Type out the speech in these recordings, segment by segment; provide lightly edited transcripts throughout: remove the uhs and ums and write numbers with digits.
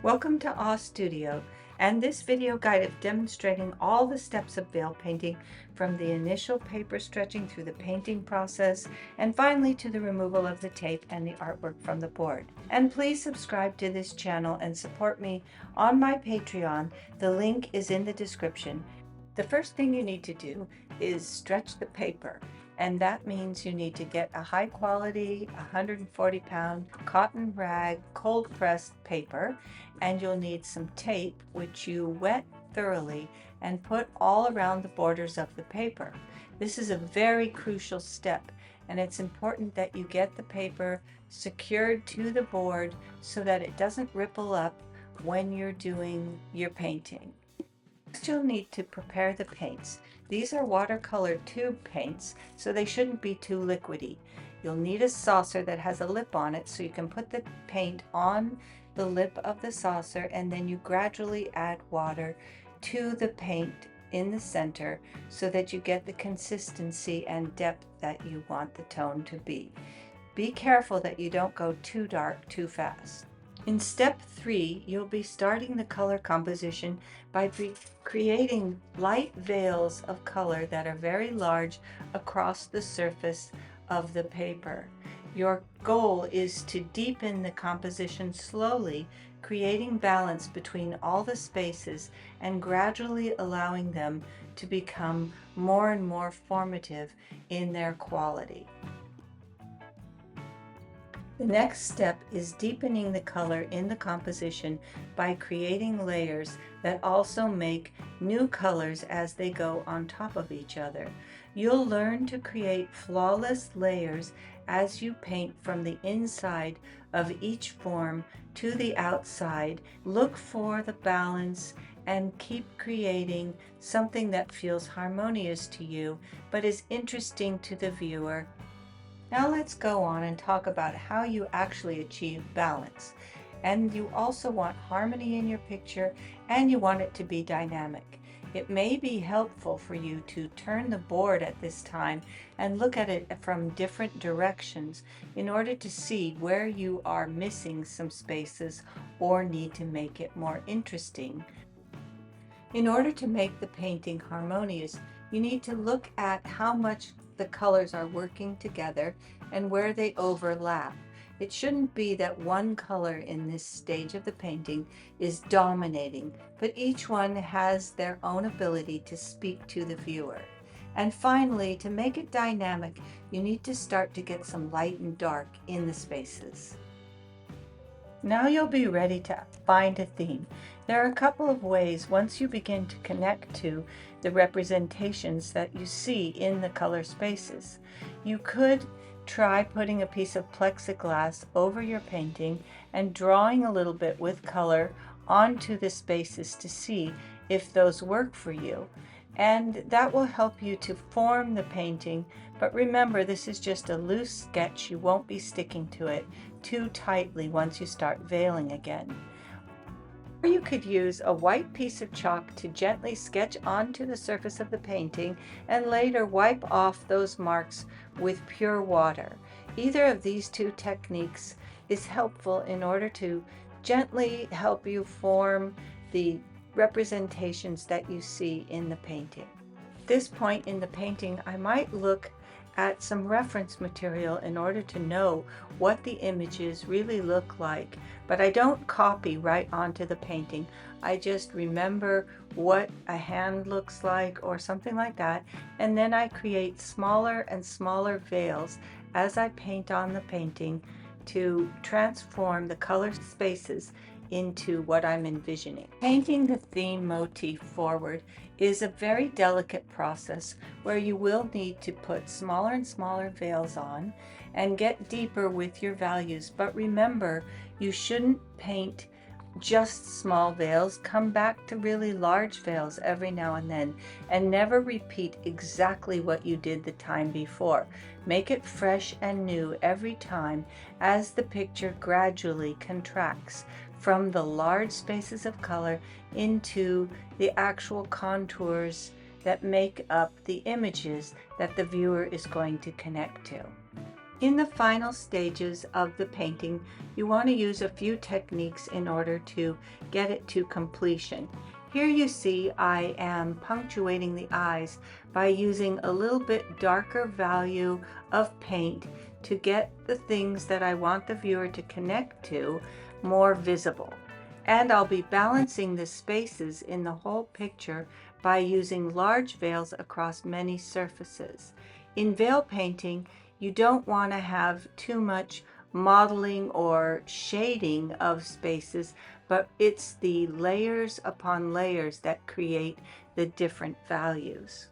Welcome to Awe Studio and this video guide of demonstrating all the steps of veil painting from the initial paper stretching through the painting process and finally to the removal of the tape and the artwork from the board. And please subscribe to this channel and support me on my Patreon. The link is in the description. The first thing you need to do is stretch the paper. And that means you need to get a high quality 140-pound cotton rag cold pressed paper, and you'll need some tape which you wet thoroughly and put all around the borders of the paper. This is a very crucial step, and it's important that you get the paper secured to the board so that it doesn't ripple up when you're doing your painting. Next, you'll need to prepare the paints. These are watercolor tube paints, so they shouldn't be too liquidy. You'll need a saucer that has a lip on it so you can put the paint on the lip of the saucer, and then you gradually add water to the paint in the center so that you get the consistency and depth that you want the tone to be. Be careful that you don't go too dark too fast. In step 3, you'll be starting the color composition by creating light veils of color that are very large across the surface of the paper. Your goal is to deepen the composition slowly, creating balance between all the spaces and gradually allowing them to become more and more formative in their quality. The next step is deepening the color in the composition by creating layers that also make new colors as they go on top of each other. You'll learn to create flawless layers as you paint from the inside of each form to the outside. Look for the balance and keep creating something that feels harmonious to you but is interesting to the viewer. Now let's go on and talk about how you actually achieve balance. And you also want harmony in your picture, and you want it to be dynamic. It may be helpful for you to turn the board at this time and look at it from different directions in order to see where you are missing some spaces or need to make it more interesting. In order to make the painting harmonious, you need to look at how much the colors are working together and where they overlap. It shouldn't be that one color in this stage of the painting is dominating, but each one has their own ability to speak to the viewer. And finally, to make it dynamic, you need to start to get some light and dark in the spaces. Now you'll be ready to find a theme. There are a couple of ways once you begin to connect to the representations that you see in the color spaces. You could try putting a piece of plexiglass over your painting and drawing a little bit with color onto the spaces to see if those work for you. And that will help you to form the painting, but remember, this is just a loose sketch. You won't be sticking to it too tightly once you start veiling again. Or you could use a white piece of chalk to gently sketch onto the surface of the painting and later wipe off those marks with pure water. Either of these two techniques is helpful in order to gently help you form the representations that you see in the painting. At this point in the painting, I might look at some reference material in order to know what the images really look like, but I don't copy right onto the painting. I just remember what a hand looks like or something like that, and then I create smaller and smaller veils as I paint on the painting to transform the color spaces into what I'm envisioning. Painting the theme motif forward is a very delicate process where you will need to put smaller and smaller veils on and get deeper with your values. But remember, you shouldn't paint just small veils. Come back to really large veils every now and then, and never repeat exactly what you did the time before. Make it fresh and new every time as the picture gradually contracts from the large spaces of color into the actual contours that make up the images that the viewer is going to connect to. In the final stages of the painting, you want to use a few techniques in order to get it to completion. Here you see I am punctuating the eyes by using a little bit darker value of paint to get the things that I want the viewer to connect to more visible. And I'll be balancing the spaces in the whole picture by using large veils across many surfaces. In veil painting, you don't want to have too much modeling or shading of spaces, but it's the layers upon layers that create the different values.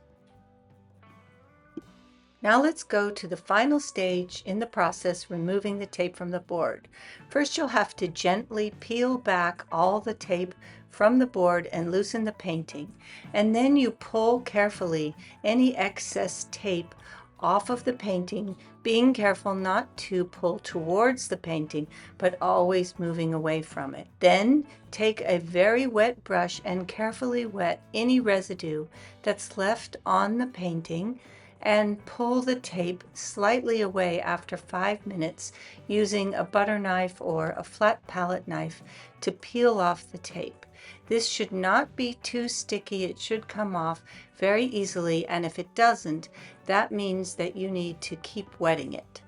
Now let's go to the final stage in the process, removing the tape from the board. First, you'll have to gently peel back all the tape from the board and loosen the painting. And then you pull carefully any excess tape off of the painting, being careful not to pull towards the painting, but always moving away from it. Then take a very wet brush and carefully wet any residue that's left on the painting, and pull the tape slightly away after 5 minutes using a butter knife or a flat palette knife to peel off the tape. This should not be too sticky. It should come off very easily, and if it doesn't, that means that you need to keep wetting it.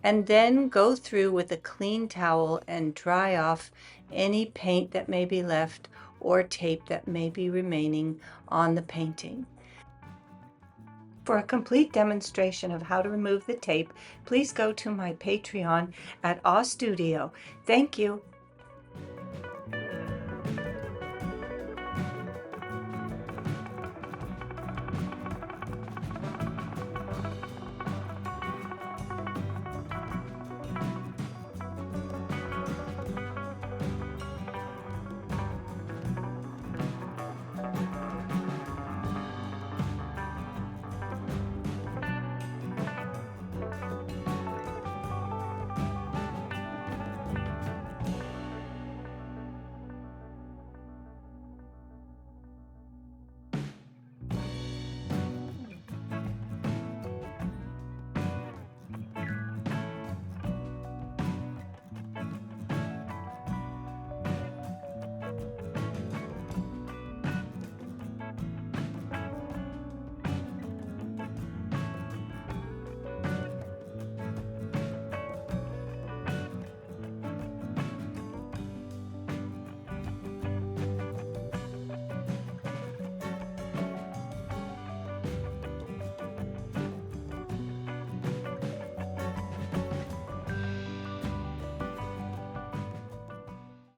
And then go through with a clean towel and dry off any paint that may be left or tape that may be remaining on the painting. For a complete demonstration of how to remove the tape, please go to my Patreon at Awe Studio. Thank you.